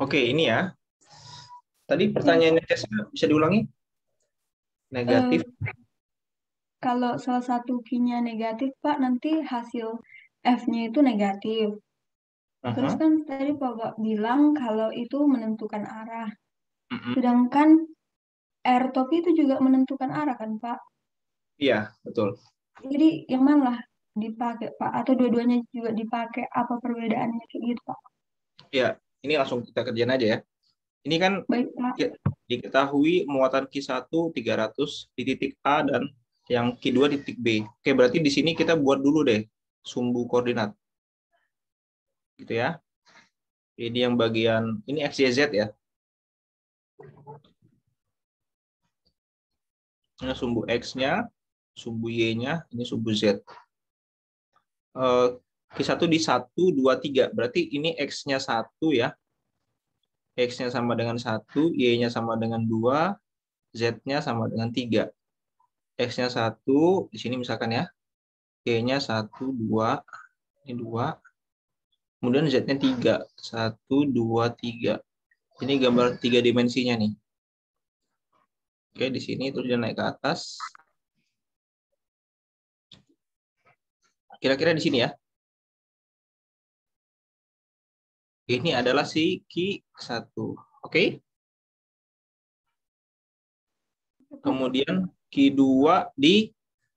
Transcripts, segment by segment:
Oke, ini ya. Tadi Ya, pertanyaannya Cesar bisa diulangi? Negatif. eh, kalau salah satu Q-nya negatif, Pak, nanti hasil F-nya itu negatif. Terus Aha. kan tadi Bapak bilang kalau itu menentukan arah. Mm-mm. Sedangkan R top itu juga menentukan arah kan, Pak? Iya, betul. Jadi yang mana lah dipakai, Pak? Atau dua-duanya juga dipakai? Apa perbedaannya kayak gitu, Pak? Ya, ini langsung kita kerjain aja ya. Ini kan Baik, Pak. diketahui muatan Q1 300 di titik A dan yang Q2 di titik B. Oke, berarti di sini kita buat dulu deh sumbu koordinat. Gitu ya. Ini yang bagian, ini X, Y, Z ya. Ini sumbu X-nya, sumbu Y-nya, ini sumbu Z. Q1 di 1, 2, 3. Berarti ini X-nya 1 ya. X-nya sama dengan 1, Y-nya sama dengan 2, Z-nya sama dengan 3. X-nya 1, di sini misalkan ya. Y-nya 1, 2, ini 2. Kemudian Z-nya 3. 1, 2, 3. Ini gambar 3 dimensinya nih. Oke, di sini terus dia naik ke atas. Kira-kira di sini ya. Ini adalah si Q1. Oke. Kemudian Q2 di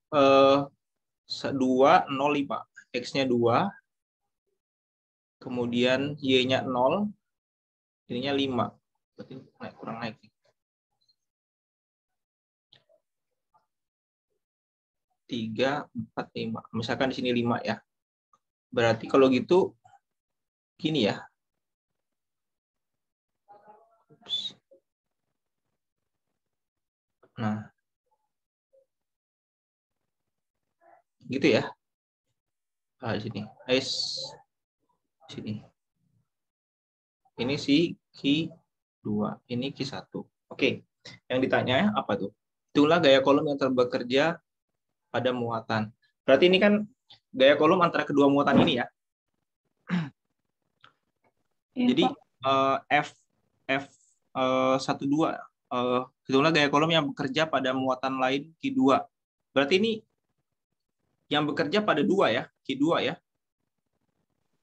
205. X-nya 2. Kemudian Y-nya 0. Ininya 5. Berarti naik, kurang naik. 3, 4, 5. Misalkan di sini 5 ya. Berarti kalau gitu gini ya. Nah, gitu ya. Di sini. Sini. Ini si Q2, ini Q1. Oke. Yang ditanya apa tuh? Itulah gaya kolom yang bekerja pada muatan. Berarti ini kan gaya kolom antara kedua muatan ini ya. Iya, Jadi Pak. F F 12 itulah gaya kolom yang bekerja pada muatan lain Q2. Berarti ini yang bekerja pada 2 ya, Q2 ya.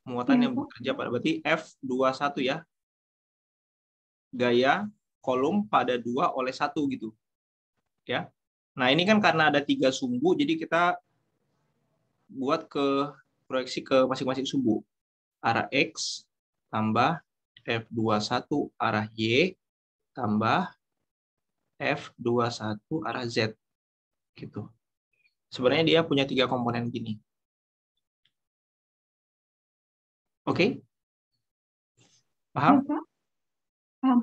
Muatan Iya, yang Pak. bekerja pada berarti F21 ya. Gaya kolom pada 2 oleh 1 gitu. Ya. Nah, ini kan karena ada 3 sumbu jadi kita buat proyeksi ke masing-masing sumbu. Arah X tambah F21 arah Y tambah F21 arah Z gitu. Sebenarnya dia punya 3 komponen gini. Oke? Iya, Paham? Pak. Paham.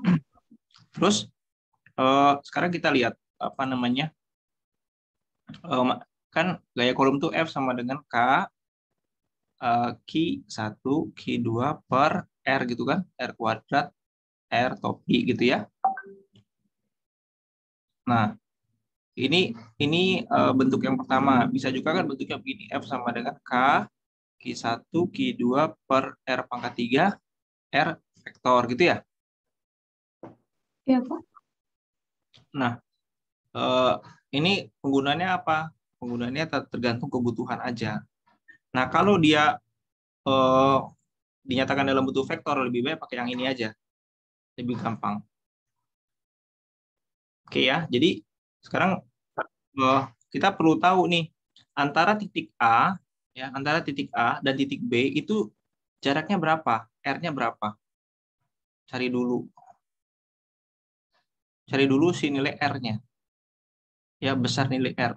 Terus sekarang kita lihat apa namanya? Kan gaya kolom tuh F sama dengan K Q1 Q2 per R gitu kan? R kuadrat R topi gitu ya. Nah, ini bentuk yang pertama. Bisa juga kan bentuknya begini. F sama dengan K Q1 Q2 per R pangkat 3 R vektor gitu ya. Iya, Pak. Nah, eh, ini penggunaannya apa? Penggunaannya tergantung kebutuhan aja. Nah, kalau dia eh, dinyatakan dalam bentuk vektor, lebih baik pakai yang ini aja. Lebih gampang. Oke ya, jadi sekarang eh, kita perlu tahu nih, antara titik A, ya, antara titik A dan titik B itu jaraknya berapa? R-nya berapa? Cari dulu. Cari dulu si nilai R-nya. Ya, besar nilai R.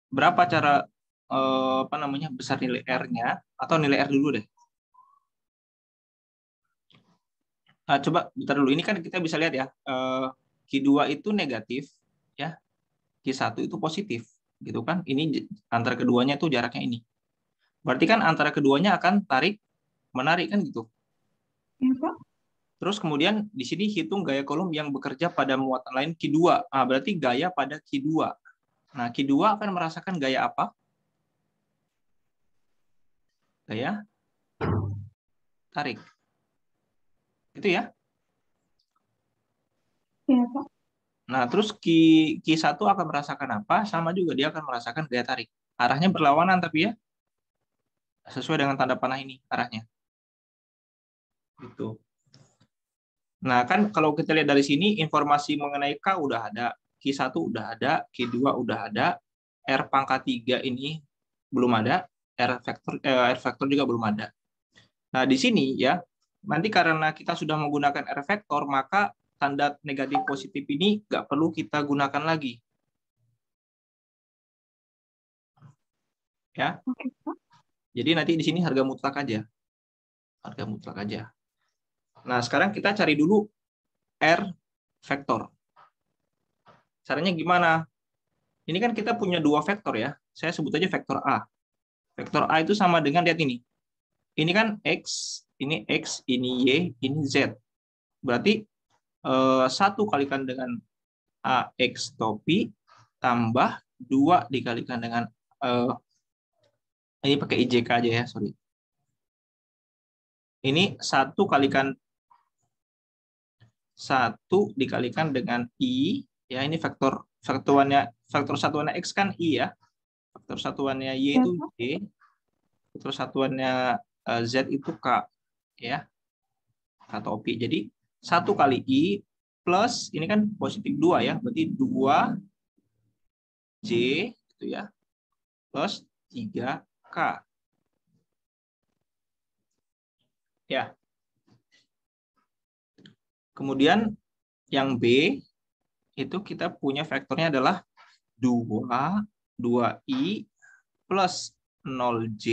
Berapa cara apa namanya besar nilai R-nya atau nilai R dulu deh. Nah, coba bentar dulu. Ini kan kita bisa lihat ya. Q2 itu negatif, ya. Q1 itu positif, gitu kan? Ini antara keduanya itu jaraknya ini. Berarti kan antara keduanya akan tarik menarik kan gitu. Iya, Pak. Terus kemudian di sini hitung gaya kolom yang bekerja pada muatan lain Q2. Ah, berarti gaya pada Q2. Nah, Q2 akan merasakan gaya apa? Gaya tarik. Gitu ya. Iya, Pak. Nah, terus Q1 akan merasakan apa? Sama juga, dia akan merasakan gaya tarik. Arahnya berlawanan tapi ya, sesuai dengan tanda panah ini arahnya. Gitu. Nah, kan kalau kita lihat dari sini, informasi mengenai K udah ada, Q1 udah ada, Q2 udah ada, R pangkat 3 ini belum ada, R vektor juga belum ada. Nah, di sini ya, nanti karena kita sudah menggunakan R vektor, maka tanda negatif positif ini nggak perlu kita gunakan lagi. Ya. Oke, Pak. Jadi nanti di sini harga mutlak aja. Harga mutlak aja. Nah, sekarang kita cari dulu R vektor. Caranya gimana? Ini kan kita punya dua vektor ya. Saya sebut aja vektor A. Vektor A itu sama dengan, lihat ini. Ini kan X, ini Y, ini Z. Berarti 1 kalikan dengan AX topi tambah 2 dikalikan dengan ini pakai IJK aja ya, sorry. Ini 1 dikalikan dengan I, ya ini vektor satuannya X kan I ya. Vektor satuannya Y Iya, itu Pak. J, vektor satuannya Z itu K, ya. K topi. Jadi 1 kali I plus ini kan positif 2 ya, berarti 2 J gitu ya, plus 3K. Ya. Kemudian yang B itu kita punya vektornya adalah 2I plus 0J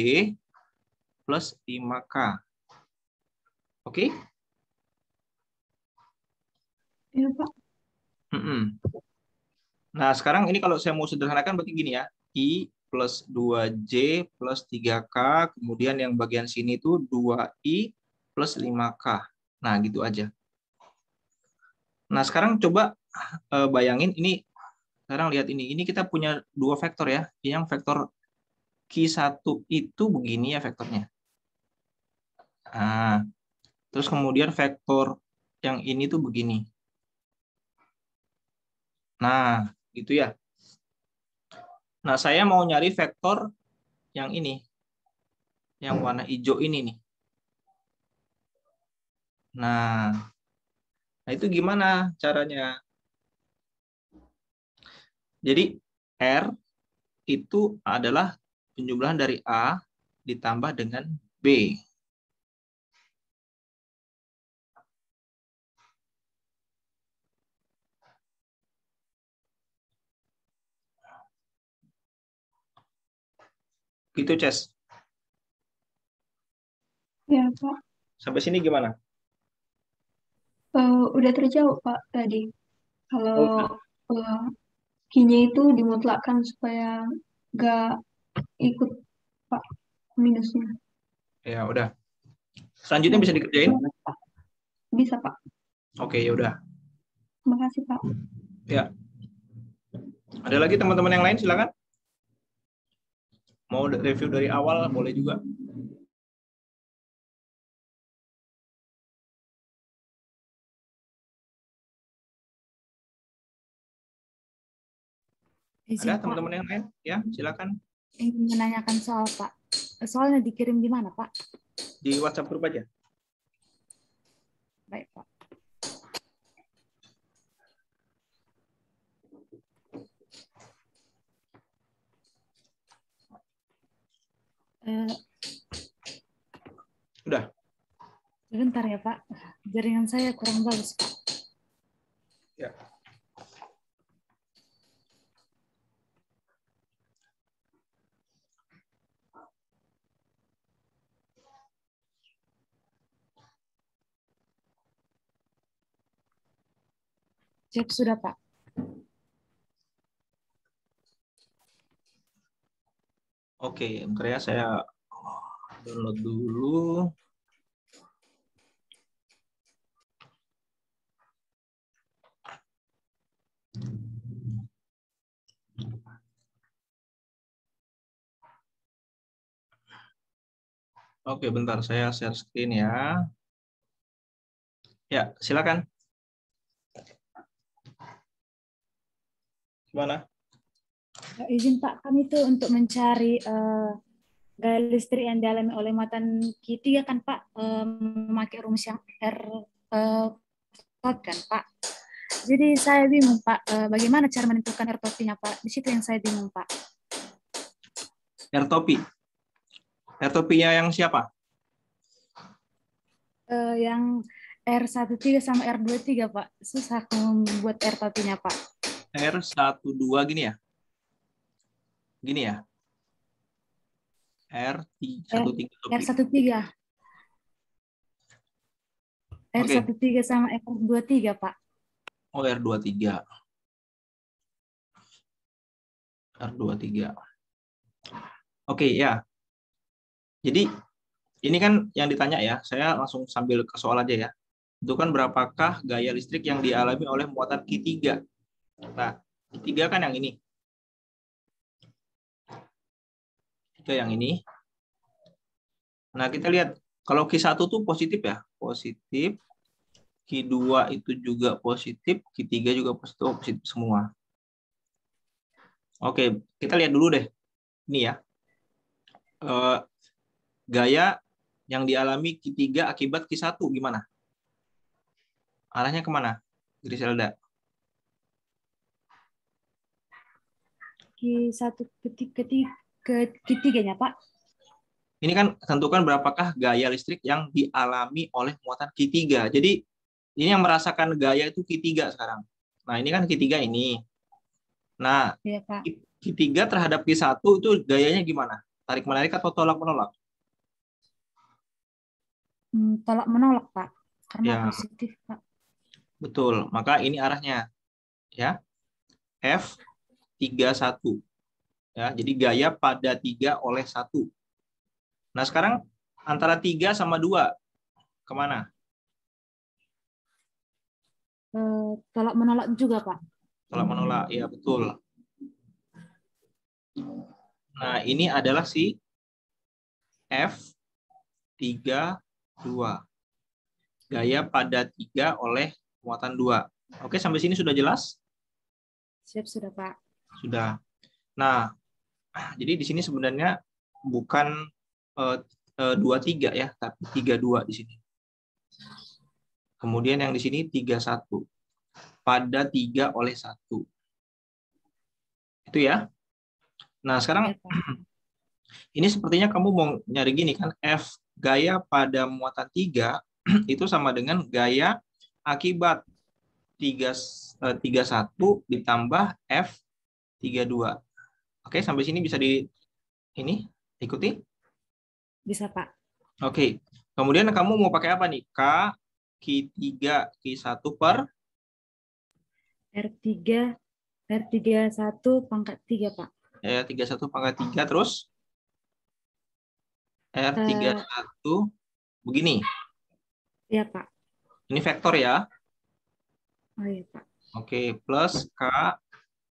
plus 5K. Oke? Iya, Pak. Nah, sekarang ini kalau saya mau sederhanakan berarti gini ya. I plus 2J plus 3K, kemudian yang bagian sini itu 2I plus 5K. Nah, gitu aja. Nah, sekarang coba bayangin ini, sekarang lihat ini kita punya dua vektor ya. Yang vektor Q1 itu begini ya vektornya. Nah, terus kemudian vektor yang ini tuh begini. Nah, gitu ya. Nah, saya mau nyari vektor yang ini, yang warna hijau ini nih. Nah, itu gimana caranya? Jadi R itu adalah penjumlahan dari A ditambah dengan B. Gitu, Ces. Iya, Pak. Sampai sini gimana? Udah terjawab, Pak, tadi. Kalau Oh, uh, Q-nya itu dimutlakkan supaya nggak ikut, Pak, minusnya. ya udah. Selanjutnya Ya, bisa dikerjain? bisa, Pak. Oke, ya udah. Terima kasih, Pak. Ya. Ada lagi teman-teman yang lain silakan. Mau review dari awal boleh juga. Ada Izin Pak, teman-teman yang lain? Ya, silakan. ingin menanyakan soal Pak. Soalnya dikirim di mana Pak? Di WhatsApp grup aja. Baik Pak. Udah. Sebentar ya Pak, jaringan saya kurang bagus Pak. Ya. Cek sudah Pak. Oke, bentar ya saya download dulu. Oke, bentar saya share screen ya. Ya, silakan. Gimana? Izin Pak, kami itu untuk mencari gaya listrik yang dialami oleh muatan Q3 kan Pak, memakai rumus yang R tot kan Pak. Jadi saya bingung Pak, bagaimana cara menentukan R topinya Pak? Di situ yang saya bingung Pak. R topi. R topinya yang siapa? Yang R13 sama R23 Pak. Susah aku membuat R topinya Pak. R12 gini ya? Gini ya? R13 topi. R13. Oke. R13 sama R23 Pak. Oh, R23. R23. Oke, ya. Jadi ini kan yang ditanya ya, saya langsung sambil ke soal aja ya. Itu kan berapakah gaya listrik yang dialami oleh muatan Q3? Nah, Q3 kan yang ini. Q3 yang ini. Nah, kita lihat kalau Q1 tuh positif ya, positif. Q2 itu juga positif, Q3 juga positif, positif semua. Oke, kita lihat dulu deh. Ini ya. Gaya yang dialami Q3 akibat Q1 gimana? Arahnya kemana, Griselda? Ketiganya Pak. Ini kan tentukan berapakah gaya listrik yang dialami oleh muatan Q3. Jadi ini yang merasakan gaya itu Q3 sekarang. Nah, ini kan Q3 ini. Nah, Iya Pak. Q3 terhadap Q1 itu gayanya gimana? Tarik-menarik atau tolak-menolak? Tolak menolak Pak. Karena Ya, positif Pak. betul. Maka ini arahnya ya. F31. Ya, jadi gaya pada 3 oleh 1. Nah, sekarang antara 3 sama 2 kemana? Tolak menolak juga Pak. Tolak menolak, ya betul. Nah, ini adalah si F32. Gaya pada 3 oleh muatan 2. Oke, sampai sini sudah jelas? Siap sudah Pak. Sudah. Nah, jadi di sini sebenarnya bukan 23 ya, tapi 32 di sini. Kemudian yang di sini 31. Pada 3 oleh 1. Itu ya. Nah, sekarang Ya, Pak. ini sepertinya kamu mau nyari gini kan, F gaya pada muatan 3 itu sama dengan gaya akibat 31 ditambah F32. Oke, sampai sini bisa ini ikuti? Bisa Pak. Oke. Kemudian kamu mau pakai apa nih? Q3 Q1 per R31 pangkat 3 Pak. 31 pangkat 3 terus R31 begini. Iya Pak. Ini vektor ya. Oh iya Pak. Oke, plus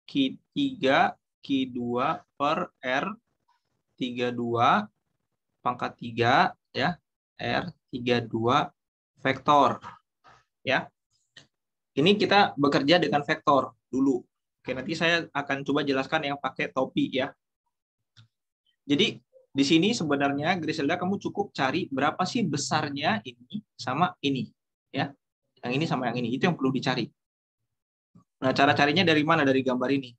Q3 Q2 per R32 pangkat 3 ya. R32 vektor ya. Ini kita bekerja dengan vektor dulu. Oke, nanti saya akan coba jelaskan yang pakai topi ya. Jadi di sini sebenarnya Griselda kamu cukup cari berapa sih besarnya ini sama ini ya. Yang ini sama yang ini, itu yang perlu dicari. Nah, cara carinya dari mana? Dari gambar ini.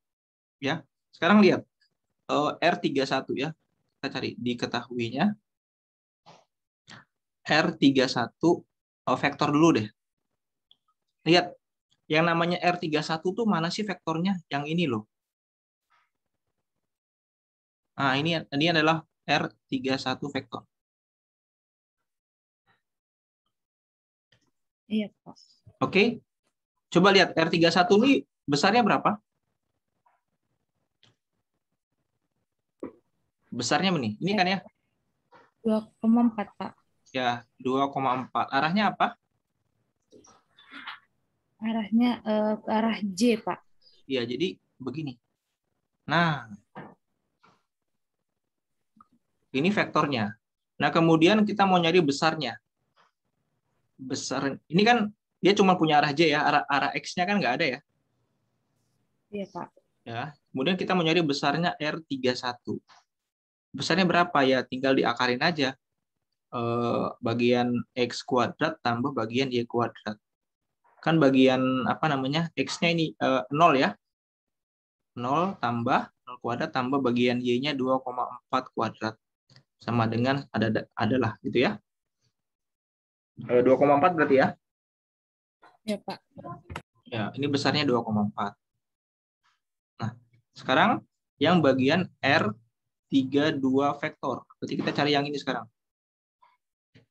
Ya. Sekarang lihat R31 ya. Kita cari diketahuinya. R31 vektor dulu deh. Lihat, yang namanya R31 tuh mana sih vektornya? Yang ini loh. Nah, ini adalah R31 vektor. Iya Pak. Oke. Coba lihat R31 ini besarnya berapa? Besarnya ini. Ini kan ya? 2,4 Pak. Ya, 2,4. Arahnya apa? Arahnya ke arah J Pak. Ya, jadi begini. Nah, ini vektornya. Nah, kemudian kita mau nyari besarnya. Besar. Ini kan dia cuma punya arah J ya, arah X-nya kan nggak ada ya. Iya, Pak. Ya. Kemudian kita mau nyari besarnya R31. Besarnya berapa ya? Tinggal diakarin aja. Bagian X kuadrat tambah bagian Y kuadrat. Kan bagian apa namanya? X-nya ini 0 ya. 0 tambah 0 kuadrat tambah bagian Y-nya 2,4 kuadrat. Sama dengan adalah gitu ya. 2,4 berarti ya. Iya, Pak. Ya, ini besarnya 2,4. Nah, sekarang yang bagian R32 vektor. Berarti kita cari yang ini sekarang.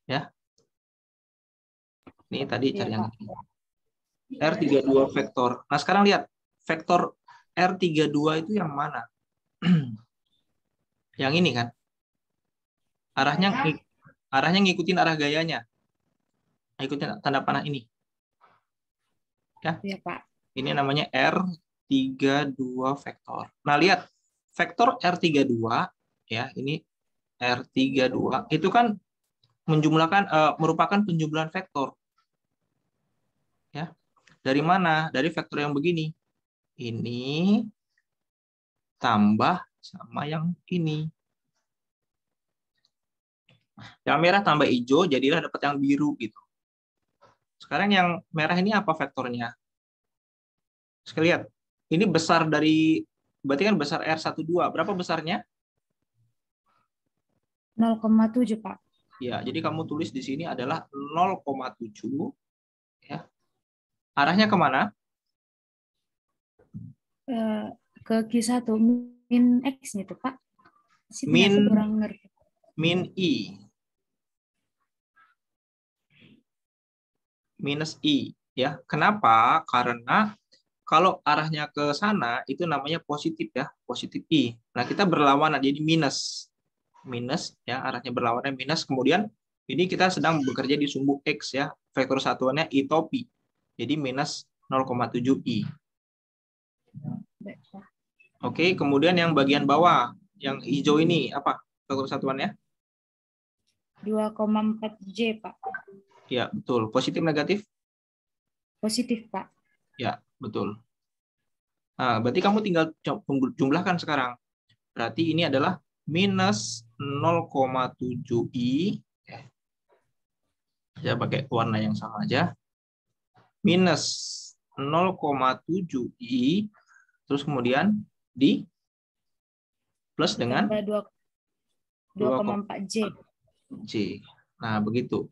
Ya. Ini tadi cari yang ini. R32 vektor. Nah, sekarang lihat. Vektor R32 itu yang mana? Yang ini kan. Arahnya ngikutin arah gayanya. Ngikutin tanda panah ini. Ya. Iya, Pak. Ini namanya R32 vektor. Nah, lihat vektor R32 ya, ini R32 itu kan merupakan penjumlahan vektor. Ya. Dari mana? Dari vektor yang begini. Ini tambah sama yang ini. Yang merah tambah hijau jadilah dapat yang biru gitu. Sekarang yang merah ini apa vektornya? Sekali lihat. Ini besar dari, berarti kan besar R12. Berapa besarnya? 0,7, Pak. Ya, jadi kamu tulis di sini adalah 0,7. Ya. Arahnya kemana? Ke Q1 min X gitu, Pak. Min Aku kurang ngerti. min I. Minus I. Ya. Kenapa? Karena kalau arahnya ke sana itu namanya positif ya, positif I. Nah, kita berlawanan jadi minus. Minus ya, arahnya berlawanan minus. Kemudian ini kita sedang bekerja di sumbu X ya. Vektor satuannya I topi. Jadi minus 0,7 I. Oke, kemudian yang bagian bawah, yang hijau ini apa vektor satuannya? 2,4 J, Pak. Ya, betul. Positif negatif? Positif, Pak. Ya, betul. Nah, berarti kamu tinggal jumlahkan sekarang. Berarti ini adalah minus 0,7 I. Saya pakai warna yang sama aja. Minus 0,7 I. Terus kemudian di plus dengan 2,4 J. J. Nah, begitu.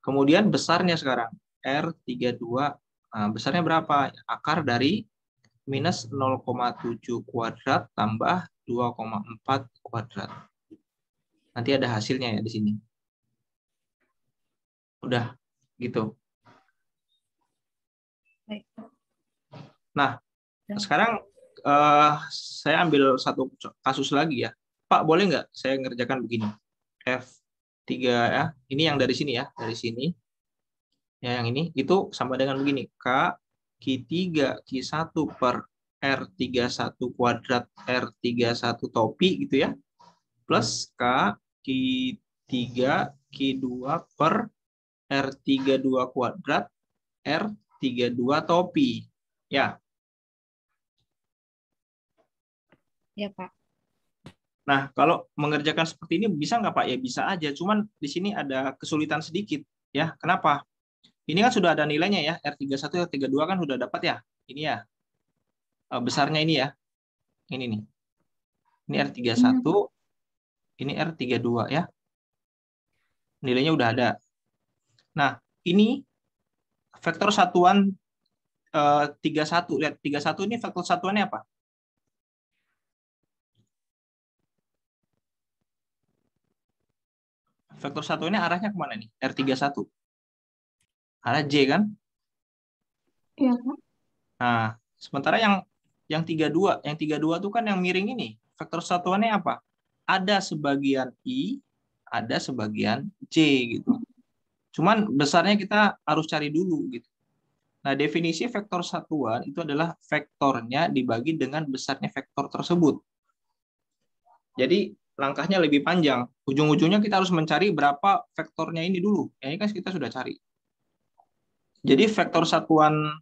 Kemudian besarnya sekarang R32. Nah, besarnya berapa? Akar dari minus 0,7 kuadrat tambah 2,4 kuadrat. Nanti ada hasilnya ya di sini. Udah, gitu. Baik. Nah, sekarang saya ambil satu kasus lagi ya. Pak, boleh nggak saya ngerjakan begini? F3 ya. Ini yang dari sini ya, dari sini. Ya, yang ini itu sama dengan begini. K Q3 Q1 per R31 kuadrat R31 topi gitu ya. Plus K Q3 Q2 per R32 kuadrat R32 topi. Ya. Ya, Pak. Nah, kalau mengerjakan seperti ini bisa nggak Pak? Ya bisa aja. Cuman di sini ada kesulitan sedikit. Ya, kenapa? Ini kan sudah ada nilainya ya. R31, R32 kan sudah dapat ya. Ini ya. Besarnya ini ya. Ini nih. Ini R31. Ini R32 ya. Nilainya udah ada. Nah, ini vektor satuan 31. Lihat, 31 ini vektor satuannya apa? Vektor satuannya arahnya kemana nih? R31. Arah J kan? Iya, Pak. Nah, sementara yang 32 itu kan yang miring ini. Vektor satuannya apa? Ada sebagian I, ada sebagian J gitu. Cuman besarnya kita harus cari dulu gitu. Nah, definisi vektor satuan itu adalah vektornya dibagi dengan besarnya vektor tersebut. Jadi langkahnya lebih panjang. Ujung-ujungnya kita harus mencari berapa vektornya ini dulu. Ini kan kita sudah cari. Jadi vektor satuan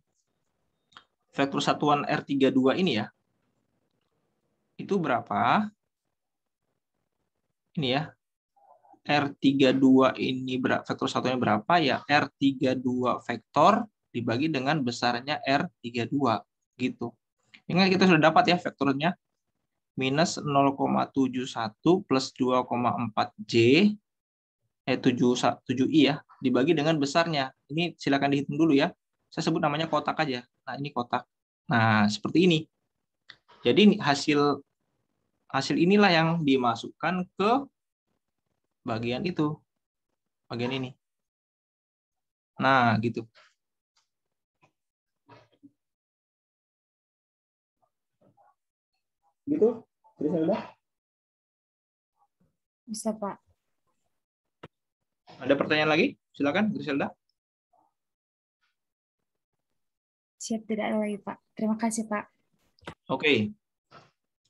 R32 ini ya, itu berapa? Ini ya, R32 ini vektor satunya berapa ya? R32 vektor dibagi dengan besarnya R32 gitu. Ingat kita sudah dapat ya vektornya minus 0,71 plus 2,4J 7I ya dibagi dengan besarnya. Ini silakan dihitung dulu ya. Saya sebut namanya kotak aja. Nah, ini kotak. Nah, seperti ini. Jadi hasil inilah yang dimasukkan ke bagian itu. Bagian ini. Nah, gitu. Gitu, Griselda? Bisa, Pak. Ada pertanyaan lagi? Silakan, Griselda. Siap, tidak ada lagi, Pak. Terima kasih, Pak. Oke.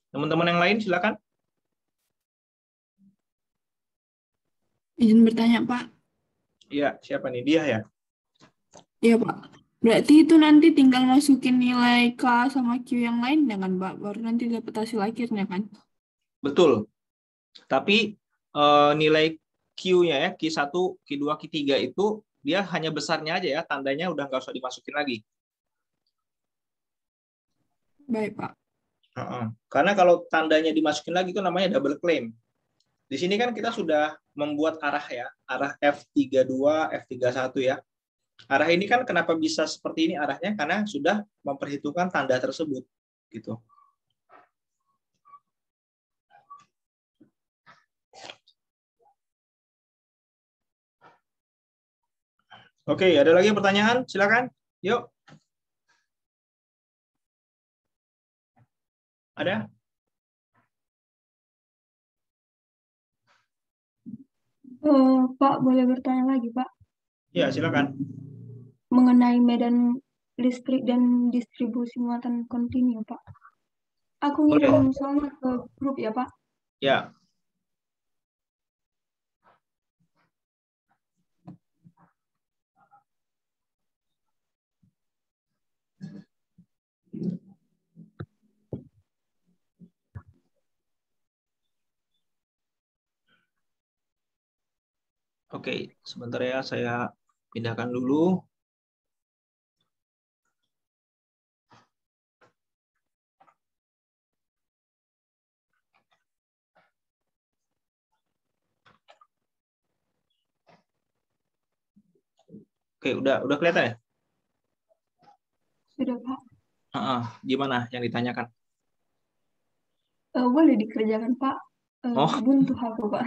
Teman-teman yang lain, silakan. Izin bertanya, Pak. Iya, siapa nih? Dia ya? Iya, Pak. Berarti itu nanti tinggal masukin nilai K sama Q yang lain ya kan, Pak? Baru nanti dapat hasil akhirnya kan? Betul. Tapi nilai Q-nya ya, Q1, Q2, Q3 itu dia hanya besarnya aja ya, tandanya udah nggak usah dimasukin lagi. Baik, Pak. Karena kalau tandanya dimasukin lagi itu namanya double claim. Di sini kan kita sudah membuat arah ya, arah F32, F31 ya. Arah ini kan kenapa bisa seperti ini arahnya? Karena sudah memperhitungkan tanda tersebut. Gitu. Oke, ada lagi pertanyaan? Silakan. Yuk. Ada? Pak, boleh bertanya lagi, Pak, Ya, silakan. mengenai medan listrik dan distribusi muatan kontinu, Pak. Aku Boleh. ngirim soalnya ke grup ya, Pak. Ya. Oke, sebentar ya, saya pindahkan dulu. Oke, udah kelihatan ya? Sudah, Pak. Gimana yang ditanyakan? Boleh dikerjakan, Pak. Oh, Buntu aku, Pak.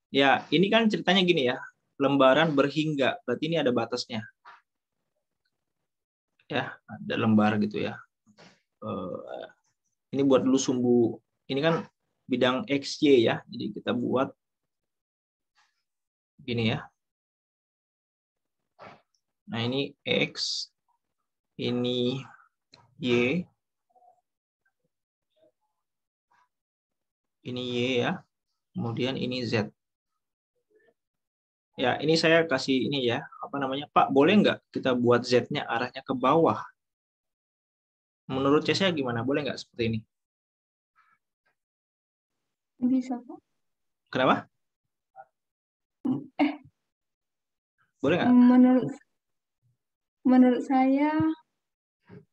ya, ini kan ceritanya gini ya. Lembaran berhingga, berarti ini ada batasnya. Ya, ada lembar gitu ya. Ini buat dulu sumbu. Ini kan bidang XY ya. Jadi kita buat gini ya. Nah, ini X, ini Y, ini Y ya. Kemudian ini Z. Ya, ini saya kasih ini ya. Apa namanya? Pak, boleh nggak kita buat Z-nya arahnya ke bawah? Menurut saya gimana? Boleh nggak seperti ini? Bisa, Pak. Kenapa? Boleh nggak? Menurut saya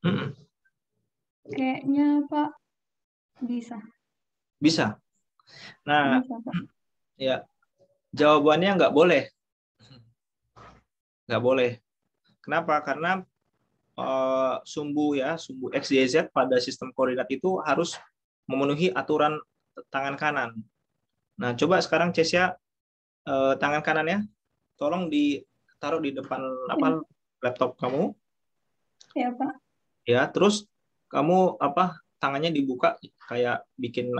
Mm-mm. kayaknya, Pak, bisa. Bisa. Nah, Bisa, Pak. ya jawabannya nggak boleh. Nggak boleh. Kenapa? Karena sumbu X, Y, Z pada sistem koordinat itu harus memenuhi aturan tangan kanan. Nah, coba sekarang Cesia tangan kanannya tolong ditaruh di depan laptop kamu. Ya, Pak. Ya, terus kamu tangannya dibuka kayak bikin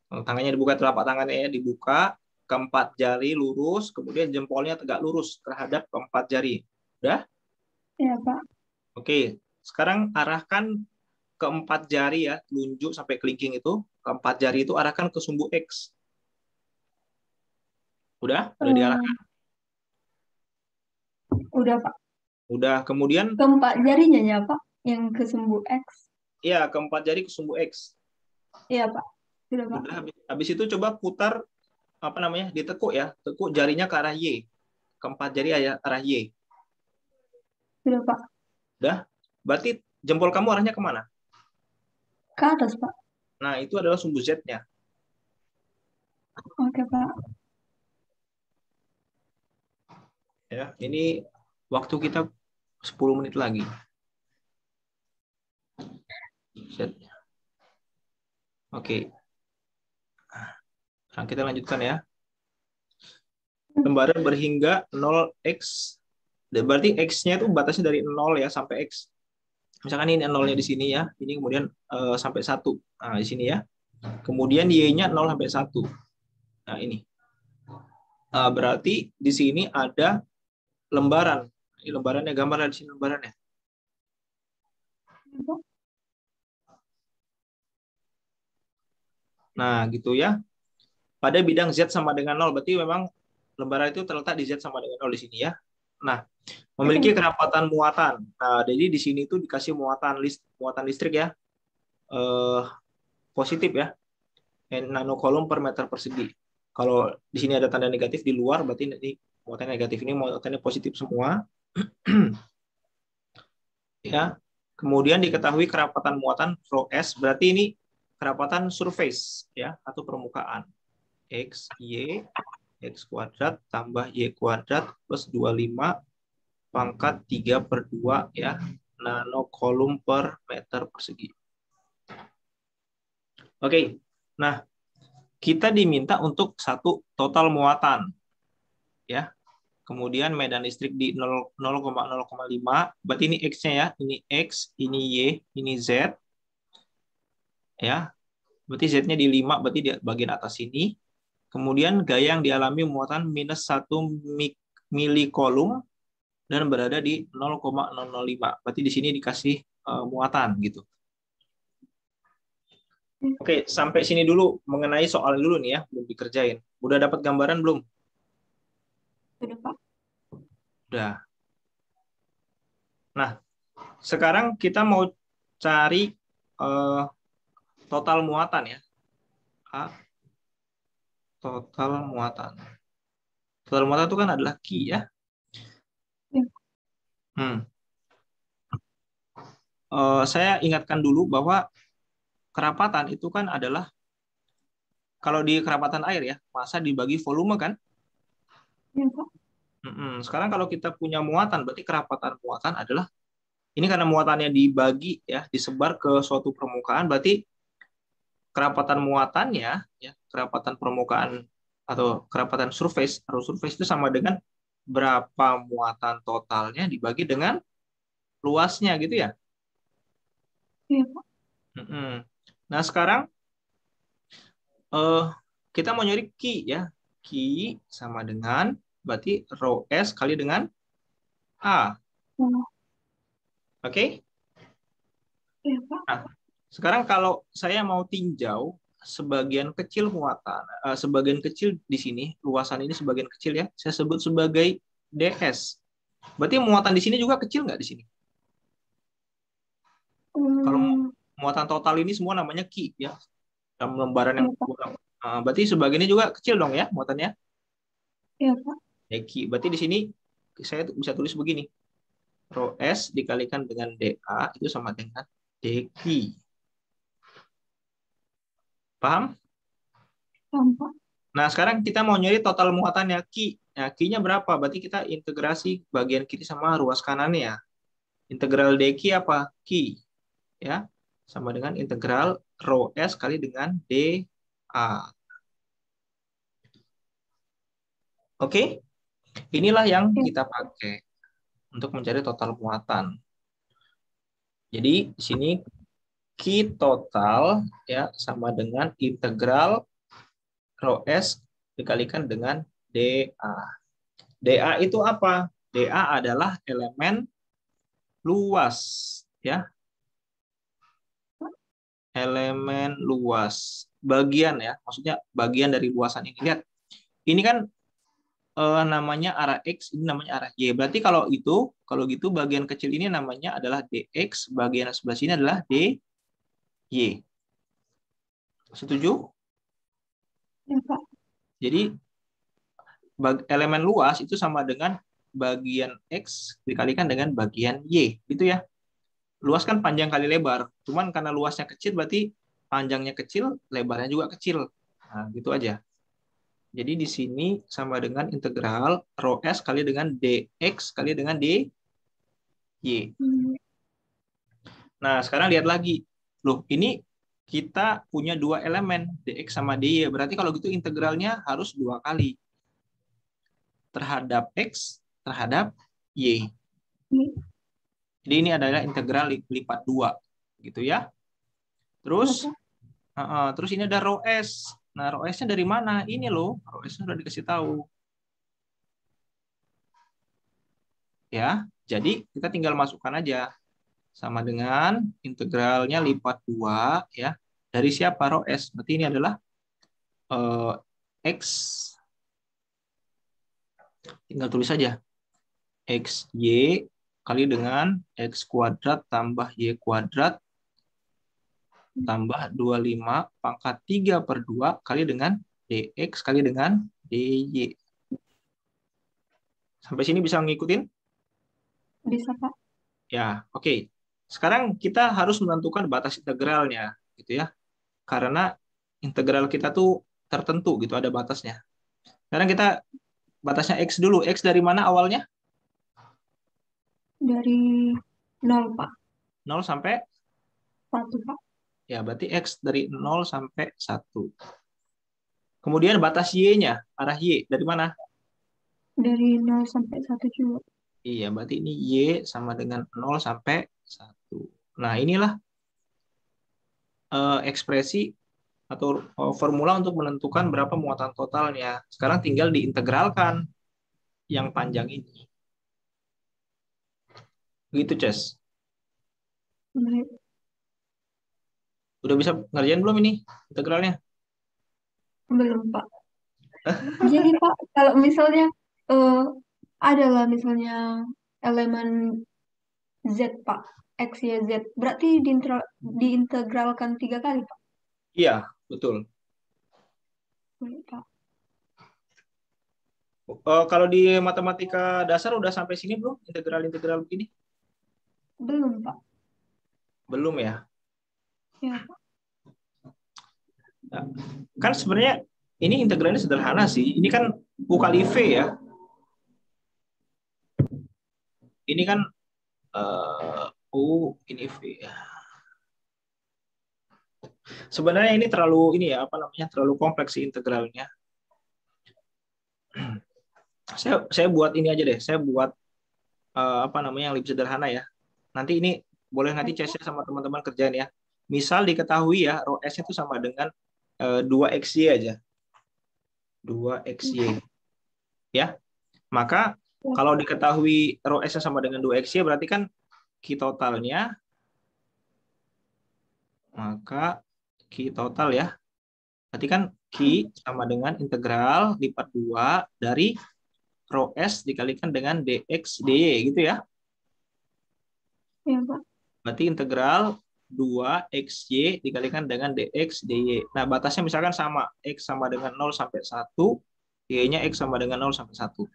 tangannya dibuka, telapak tangannya ya dibuka, keempat jari lurus, kemudian jempolnya tegak lurus terhadap keempat jari. Udah? Ya, Pak. Oke, sekarang arahkan keempat jari ya, telunjuk sampai kelingking itu, keempat jari itu arahkan ke sumbu X. Udah diarahkan? Udah, Pak. Udah. Kemudian Keempat jarinya ya, Pak? Yang ke sumbu X. ya keempat jari ke sumbu X. Iya, Pak. Sudah, Pak. Udah, habis itu coba putar apa namanya? Ditekuk ya. Tekuk jarinya ke arah Y. Keempat jari arah Y. Sudah, Pak. Udah. Berarti jempol kamu arahnya kemana? Ke atas, Pak. Nah, itu adalah sumbu Z-nya. Oke, Pak. Ya, ini waktu kita 10 menit lagi. Z-nya. Oke. Sekarang kita lanjutkan ya. Lembaran berhingga 0x. Berarti X-nya itu batasnya dari 0 ya sampai X. Misalkan ini 0-nya di sini ya. Ini kemudian sampai 1. Nah, di sini ya. Kemudian Y-nya 0 sampai 1. Nah, ini. Berarti di sini ada lembaran. Ini lembarannya, gambar di sini lembarannya. Nah, gitu ya. Pada bidang Z sama dengan 0, berarti memang lembaran itu terletak di Z sama dengan 0 di sini ya. Nah, memiliki kerapatan muatan. Nah, jadi di sini itu dikasih muatan listrik ya. Positif ya. Nanocoulomb per meter persegi. Kalau di sini ada tanda negatif di luar, berarti ini muatan negatif, ini muatannya positif semua. Ya. Kemudian diketahui kerapatan muatan rho S, berarti ini kerapatan surface ya atau permukaan. X, Y, X kuadrat tambah Y kuadrat plus 25 pangkat 3/2 ya, nanocoulomb per meter persegi. Oke, nah kita diminta untuk satu total muatan ya. Kemudian medan listrik di 0,05, berarti ini X-nya ya, ini X, ini Y, ini Z ya. Berarti Z-nya di 5, berarti di bagian atas ini. Kemudian gaya yang dialami muatan minus 1 milicoulomb dan berada di 0,005. Berarti di sini dikasih muatan gitu. Oke, sampai sini dulu mengenai soal dulu nih ya, belum dikerjain. Udah dapat gambaran belum? Sudah, Pak. Udah. Nah, sekarang kita mau cari total muatan ya. Total muatan. Total muatan itu kan adalah Q ya. Saya ingatkan dulu bahwa kerapatan itu kan adalah, kalau di kerapatan air ya, massa dibagi volume kan. Ya, Pak. Sekarang kalau kita punya muatan, berarti kerapatan muatan adalah, ini karena muatannya dibagi ya, disebar ke suatu permukaan, berarti kerapatan muatannya ya, kerapatan permukaan atau kerapatan surface atau surface itu sama dengan berapa muatan totalnya dibagi dengan luasnya gitu ya. Ya, Pak. Nah, sekarang kita mau nyari Q ya. Q sama dengan berarti rho S kali dengan A. Oke? Ya, Pak. Nah, sekarang kalau saya mau tinjau sebagian kecil muatan, sebagian kecil di sini, luasan ini sebagian kecil ya, saya sebut sebagai DS. Berarti muatan di sini juga kecil nggak di sini? Kalau muatan total ini semua namanya Q ya, dalam lembaran yang berarti sebagiannya juga kecil dong ya muatannya? Iya, Pak. Ya, Q. Berarti di sini saya bisa tulis begini. Rho S dikalikan dengan dA itu sama dengan dQ. Paham? Paham, Pak. Nah, sekarang kita mau nyari total muatannya Q. Nah, Q-nya berapa? Berarti kita integrasi bagian kiri sama ruas kanannya. Integral dQ apa? Q. Ya. Sama dengan integral rho S kali dengan dA. Oke? Inilah yang kita pakai untuk mencari total muatan. Jadi di sini Q total ya sama dengan integral rho S dikalikan dengan dA. dA itu apa? dA adalah elemen luas ya. Elemen luas. Bagian ya, maksudnya bagian dari luasan ini. Lihat. Ini kan namanya arah X, ini namanya arah Y. Berarti kalau gitu bagian kecil ini namanya adalah DX, bagian sebelah sini adalah DY. Setuju? Ya, Pak. Jadi elemen luas itu sama dengan bagian X dikalikan dengan bagian Y, gitu ya. Luas kan panjang kali lebar, cuman karena luasnya kecil berarti panjangnya kecil, lebarnya juga kecil. Nah, gitu aja. Jadi di sini sama dengan integral rho S kali dengan dx kali dengan dy. Nah, sekarang lihat lagi. Loh, ini kita punya dua elemen, dx sama dy. Berarti kalau gitu integralnya harus 2 kali. Terhadap x, terhadap y. Jadi ini adalah integral lipat 2. Gitu ya. Terus ini ada rho S. Nah, rho S-nya dari mana? Ini loh, rho S-nya sudah dikasih tahu. Ya, jadi kita tinggal masukkan aja. Sama dengan integralnya lipat 2 ya. Dari siapa? Rho S. Berarti ini adalah X. Tinggal tulis saja. XY kali dengan X kuadrat tambah Y kuadrat tambah 25 pangkat 3/2 kali dengan DX kali dengan DY. Sampai sini bisa ngikutin? Bisa, Pak. Ya, oke. Sekarang kita harus menentukan batas integralnya, gitu ya. Karena integral kita tuh tertentu gitu, ada batasnya. Sekarang kita batasnya X dulu. X dari mana awalnya? Dari 0, Pak. 0 sampai? 1, Pak. Ya, berarti X dari 0 sampai 1. Kemudian batas Y-nya, arah Y, dari mana? Dari 0 sampai 1 juga. Iya, berarti ini Y sama dengan 0 sampai 1. Nah, inilah ekspresi atau formula untuk menentukan berapa muatan totalnya. Sekarang tinggal diintegralkan yang panjang ini. Begitu, Ces. Baik. Udah bisa ngerjain belum ini integralnya? Belum, Pak. Jadi, Pak, kalau misalnya adalah misalnya elemen Z, Pak. X, Y, Z. Berarti diintegralkan 3 kali, Pak. Iya, betul. Baik, Pak. Kalau di matematika dasar udah sampai sini belum integral-integral begini? Belum, Pak. Belum ya? Ya, Pak. Nah, kan sebenarnya ini integralnya sederhana sih. Ini kan U kali V ya. Ini kan U, ini V ya. Sebenarnya ini terlalu terlalu kompleks sih integralnya. Saya buat ini aja deh. Saya buat yang lebih sederhana ya. Nanti ini boleh nanti CS sama teman-teman kerjaan ya. Misal diketahui ya, rho S itu sama dengan 2XY aja. 2XY. Ya. Maka kalau diketahui rho S sama dengan 2XY berarti kan Q totalnya, maka Q total ya. Berarti kan Q sama dengan integral lipat 2 dari rho S dikalikan dengan dx dy gitu ya. Ya, Pak. Berarti integral 2xy dikalikan dengan dx dy. Nah, batasnya misalkan sama, x sama dengan 0 sampai 1, y-nya x sama dengan 0 sampai 1.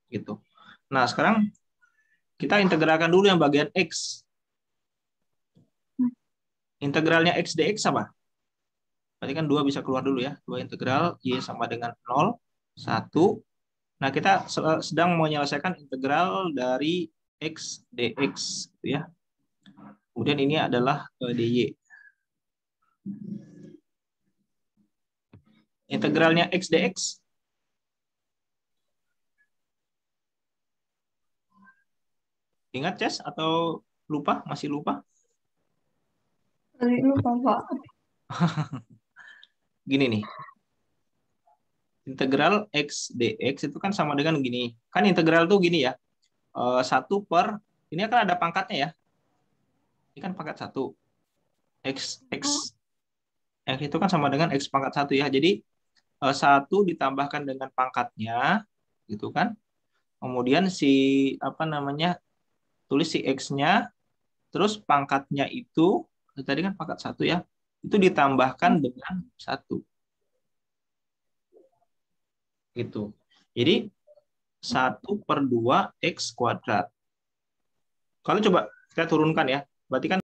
Gitu. Nah, sekarang kita integralkan dulu yang bagian x. Integralnya x dx apa? Berarti kan 2 bisa keluar dulu ya. 2 integral y sama dengan 0, 1. Nah, kita sedang menyelesaikan integral dari x dx. Gitu ya. Kemudian ini adalah dy. Integralnya x dx. Ingat, Ces? Atau lupa? Masih lupa? Lupa, Pak. Gini nih. Integral x dx itu kan sama dengan gini. Kan integral tuh gini ya. 1 per, ini akan ada pangkatnya ya. Ini kan pangkat 1. X itu kan sama dengan x pangkat 1 ya. Jadi 1 ditambahkan dengan pangkatnya gitu kan. Kemudian si tulis si X-nya, terus pangkatnya itu tadi kan pangkat 1 ya, itu ditambahkan dengan 1. Gitu. Jadi 1/2 X². Kalau coba kita turunkan ya, berarti kan